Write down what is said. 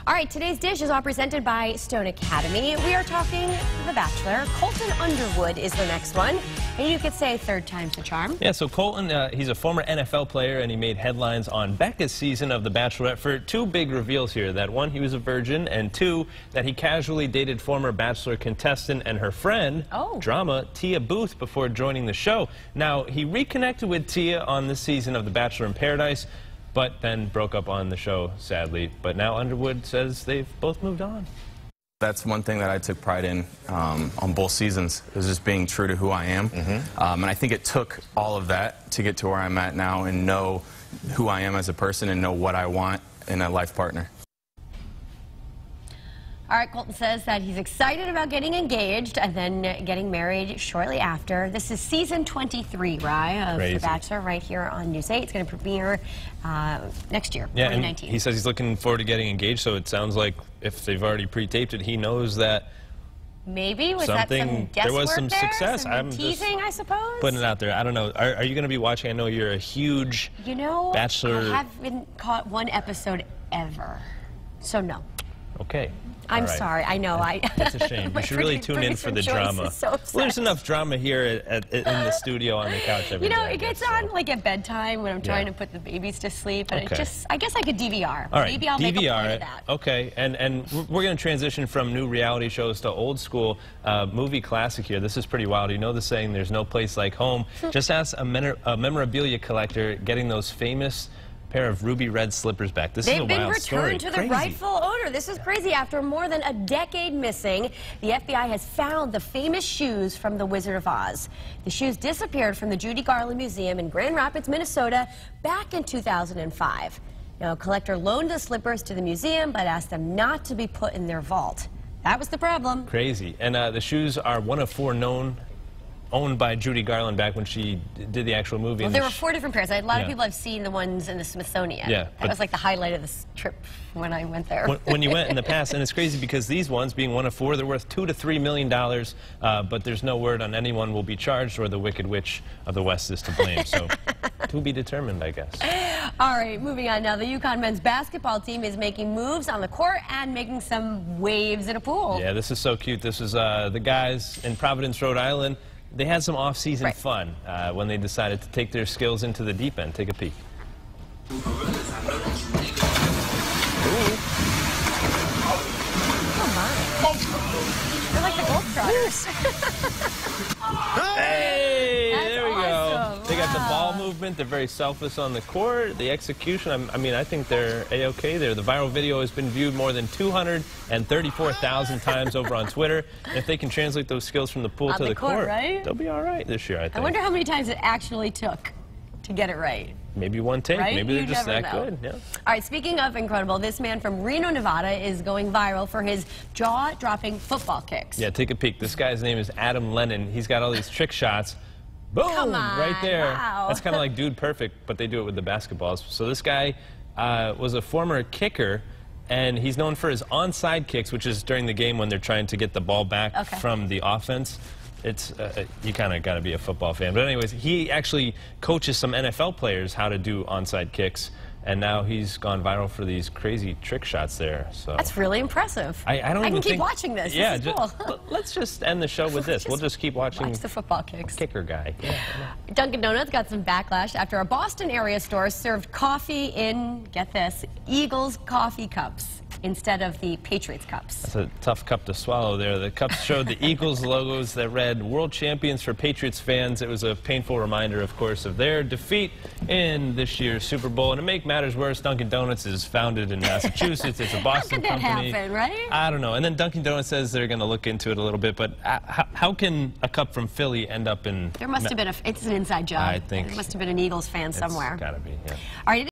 All right, today's dish is all presented by Stone Academy. We are talking The Bachelor. Colton Underwood is the next one. And you could say third time's the charm. Yeah, so Colton, he's a former NFL player, and he made headlines on Becca's season of The Bachelorette for two big reveals here. That one, he was a virgin, and two, that he casually dated former Bachelor contestant and her friend, drama, Tia Booth, before joining the show. Now, he reconnected with Tia on this season of The Bachelor in Paradise, but then broke up on the show, sadly. But now Underwood says they've both moved on. That's one thing that I took pride in on both seasons, is just being true to who I am. And I think it took all of that to get to where I'm at now and know who I am as a person and know what I want in a life partner. All right, Colton says that he's excited about getting engaged and then getting married shortly after. This is season 23, Rye, of The Bachelor, right here on News 8. It's going to premiere next year, 2019. And he says he's looking forward to getting engaged, so it sounds like if they've already pre-taped it, he knows that maybe was that some guesswork there was some there? success. Some teasing, I suppose? Putting it out there. I don't know. Are you going to be watching? I know you're a huge Bachelor. I haven't caught one episode ever, so no. Okay. I'm sorry. I know. That's a shame. You should really tune in for the drama. Well, there's enough drama here in the studio on the couch every day. It gets on like at bedtime when I'm trying to put the babies to sleep, and I guess I could DVR. All right, maybe I'll make a point of that. Okay, and we're going to transition from new reality shows to old school movie classic here. This is pretty wild. You know the saying, "There's no place like home." Just ask a memorabilia collector getting those famous pair of ruby red slippers back. This is a wild story. They've been returned to the rightful owner. This is crazy. After more than a decade missing, the FBI has found the famous shoes from The Wizard of Oz. The shoes disappeared from the Judy Garland Museum in Grand Rapids, Minnesota, back in 2005. Now, a collector loaned the slippers to the museum, but asked them not to be put in their vault. That was the problem. Crazy. And the shoes are one of four owned by Judy Garland back when she did the actual movie. Well, there were four different pairs. A lot of people have seen the ones in the Smithsonian. Yeah, that was like the highlight of this trip when I went there. When you went in the past, and it's crazy because these ones, being one of four, they're worth $2 to $3 million, but there's no word on anyone will be charged or the Wicked Witch of the West is to blame. So, to be determined, I guess. All right, moving on now. The UConn men's basketball team is making moves on the court and making some waves in a pool. Yeah, this is so cute. This is the guys in Providence, Rhode Island. They had some off-season fun when they decided to take their skills into the deep end. Take a peek. Oh, my. They're like the Globetrotters. Hey, there we awesome. go. They got the ball movement. They're very selfless on the court. The execution, I mean, I think they're A-okay there. The viral video has been viewed more than 234,000 times over on Twitter. And if they can translate those skills from the pool to the court, they'll be all right this year, I think. I wonder how many times it actually took to get it right. Maybe one take. Maybe they're just that good. Yeah. All right, speaking of incredible, this man from Reno, Nevada is going viral for his jaw-dropping football kicks. Yeah, take a peek. This guy's name is Adam Lennon. He's got all these trick shots. Boom! Come on, right there. wow. That's kind of like Dude Perfect, but they do it with the basketballs. So this guy was a former kicker, and he's known for his onside kicks, which is during the game when they're trying to get the ball back from the offense. It's you kind of got to be a football fan. But anyways, he actually coaches some NFL players how to do onside kicks, and now he's gone viral for these crazy trick shots there. So that's really impressive. I can keep watching this. Yeah, this is cool. Let's just end the show with this. We'll just keep watching. Watch the football kicks. Kicker guy. Yeah. Dunkin' Donuts got some backlash after a Boston area store served coffee in, get this, Eagles coffee cups instead of the Patriots cups. That's a tough cup to swallow there. The cups showed the Eagles logos that read "World Champions" for Patriots fans. It was a painful reminder, of course, of their defeat in this year's Super Bowl. And to make matters worse, Dunkin' Donuts is founded in Massachusetts. It's a Boston company. How could that happen, right? I don't know. And then Dunkin' Donuts says they're going to look into it a little bit. But how can a cup from Philly end up in... There must have been it's an inside job. I think. There must have been an Eagles fan somewhere. It's got to be, yeah. All right.